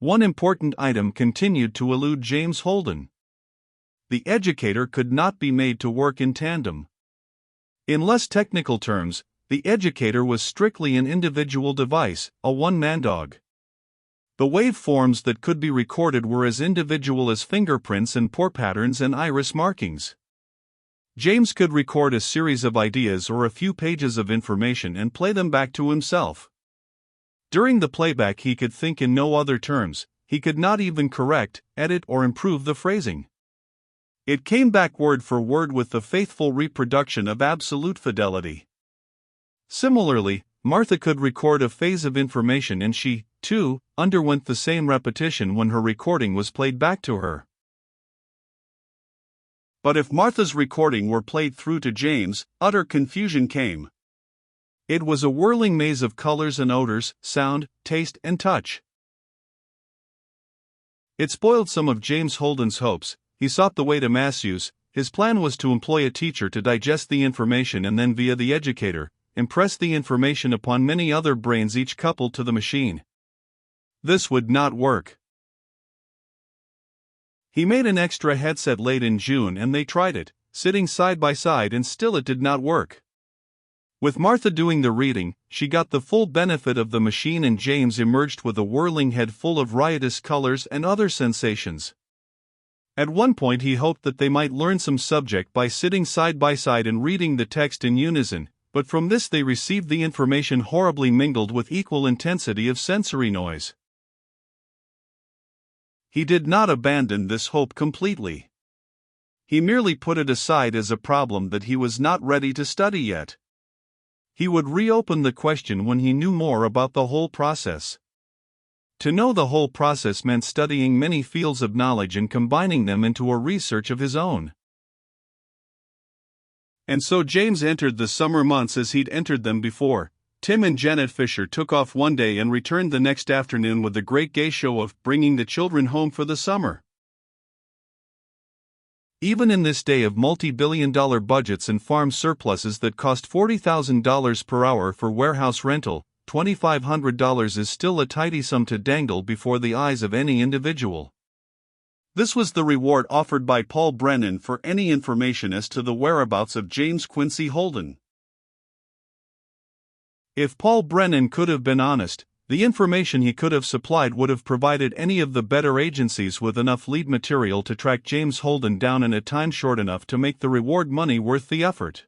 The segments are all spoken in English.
One important item continued to elude James Holden. The educator could not be made to work in tandem. In less technical terms, the educator was strictly an individual device, a one-man dog. The waveforms that could be recorded were as individual as fingerprints and pore patterns and iris markings. James could record a series of ideas or a few pages of information and play them back to himself. During the playback he could think in no other terms, he could not even correct, edit or improve the phrasing. It came back word for word with the faithful reproduction of absolute fidelity. Similarly, Martha could record a phase of information and she, too, underwent the same repetition when her recording was played back to her. But if Martha's recording were played through to James, utter confusion came. It was a whirling maze of colors and odors, sound, taste, and touch. It spoiled some of James Holden's hopes. He sought the way to mass use. His plan was to employ a teacher to digest the information and then, via the educator, impress the information upon many other brains, each coupled to the machine. This would not work. He made an extra headset late in June and they tried it, sitting side by side, and still it did not work. With Martha doing the reading, she got the full benefit of the machine and James emerged with a whirling head full of riotous colors and other sensations. At one point he hoped that they might learn some subject by sitting side by side and reading the text in unison, but from this they received the information horribly mingled with equal intensity of sensory noise. He did not abandon this hope completely. He merely put it aside as a problem that he was not ready to study yet. He would reopen the question when he knew more about the whole process. To know the whole process meant studying many fields of knowledge and combining them into a research of his own. And so James entered the summer months as he'd entered them before. Tim and Janet Fisher took off one day and returned the next afternoon with the great gay show of bringing the children home for the summer. Even in this day of multi-billion-dollar budgets and farm surpluses that cost $40,000 per hour for warehouse rental, $2,500 is still a tidy sum to dangle before the eyes of any individual. This was the reward offered by Paul Brennan for any information as to the whereabouts of James Quincy Holden. If Paul Brennan could have been honest, the information he could have supplied would have provided any of the better agencies with enough lead material to track James Holden down in a time short enough to make the reward money worth the effort.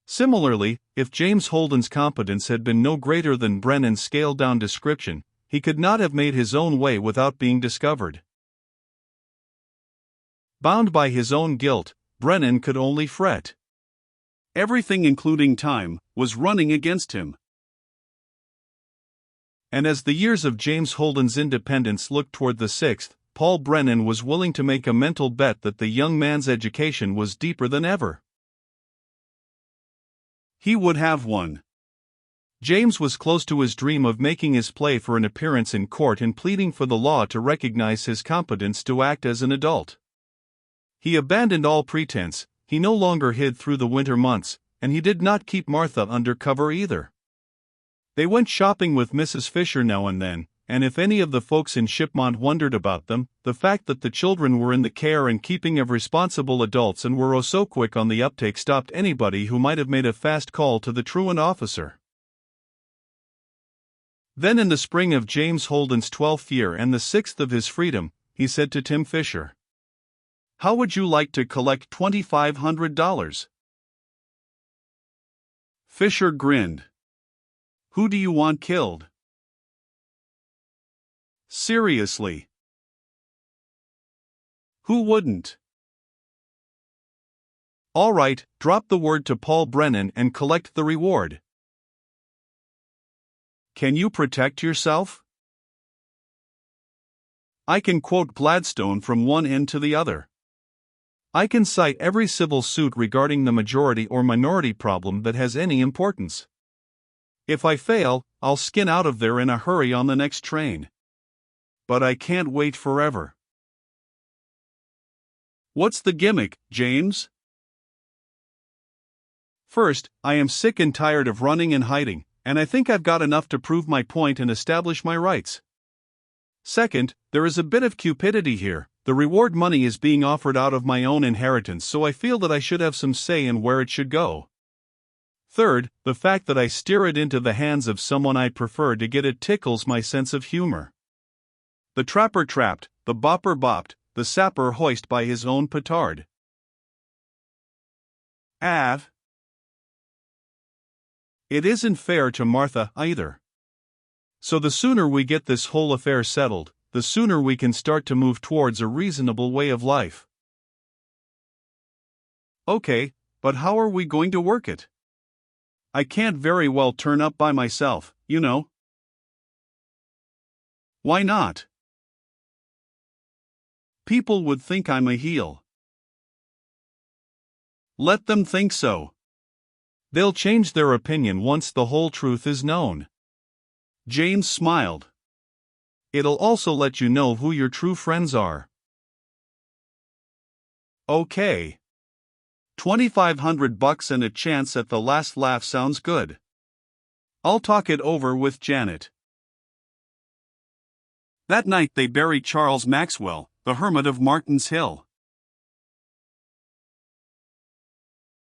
Similarly, if James Holden's competence had been no greater than Brennan's scaled-down description, he could not have made his own way without being discovered. Bound by his own guilt, Brennan could only fret. Everything, including time, was running against him. And as the years of James Holden's independence looked toward the sixth, Paul Brennan was willing to make a mental bet that the young man's education was deeper than ever. He would have won. James was close to his dream of making his play for an appearance in court and pleading for the law to recognize his competence to act as an adult. He abandoned all pretense, he no longer hid through the winter months, and he did not keep Martha under cover either. They went shopping with Mrs. Fisher now and then, and if any of the folks in Shipmont wondered about them, the fact that the children were in the care and keeping of responsible adults and were oh so quick on the uptake stopped anybody who might have made a fast call to the truant officer. Then in the spring of James Holden's 12th year and the 6th of his freedom, he said to Tim Fisher, "How would you like to collect $2,500? Fisher grinned. "Who do you want killed?" "Seriously. Who wouldn't?" "All right, drop the word to Paul Brennan and collect the reward." "Can you protect yourself?" "I can quote Gladstone from one end to the other. I can cite every civil suit regarding the majority or minority problem that has any importance. If I fail, I'll skin out of there in a hurry on the next train. But I can't wait forever." "What's the gimmick, James?" "First, I am sick and tired of running and hiding, and I think I've got enough to prove my point and establish my rights. Second, there is a bit of cupidity here. The reward money is being offered out of my own inheritance, so I feel that I should have some say in where it should go. Third, the fact that I steer it into the hands of someone I prefer to get it tickles my sense of humor. The trapper trapped, the bopper bopped, the sapper hoist by his own petard. Av. It isn't fair to Martha either. So the sooner we get this whole affair settled, the sooner we can start to move towards a reasonable way of life. Okay, but how are we going to work it? I can't very well turn up by myself, you know. Why not? People would think I'm a heel. Let them think so. They'll change their opinion once the whole truth is known. James smiled. It'll also let you know who your true friends are. Okay. $2,500 and a chance at the last laugh sounds good. I'll talk it over with Janet. That night they buried Charles Maxwell, the hermit of Martin's Hill.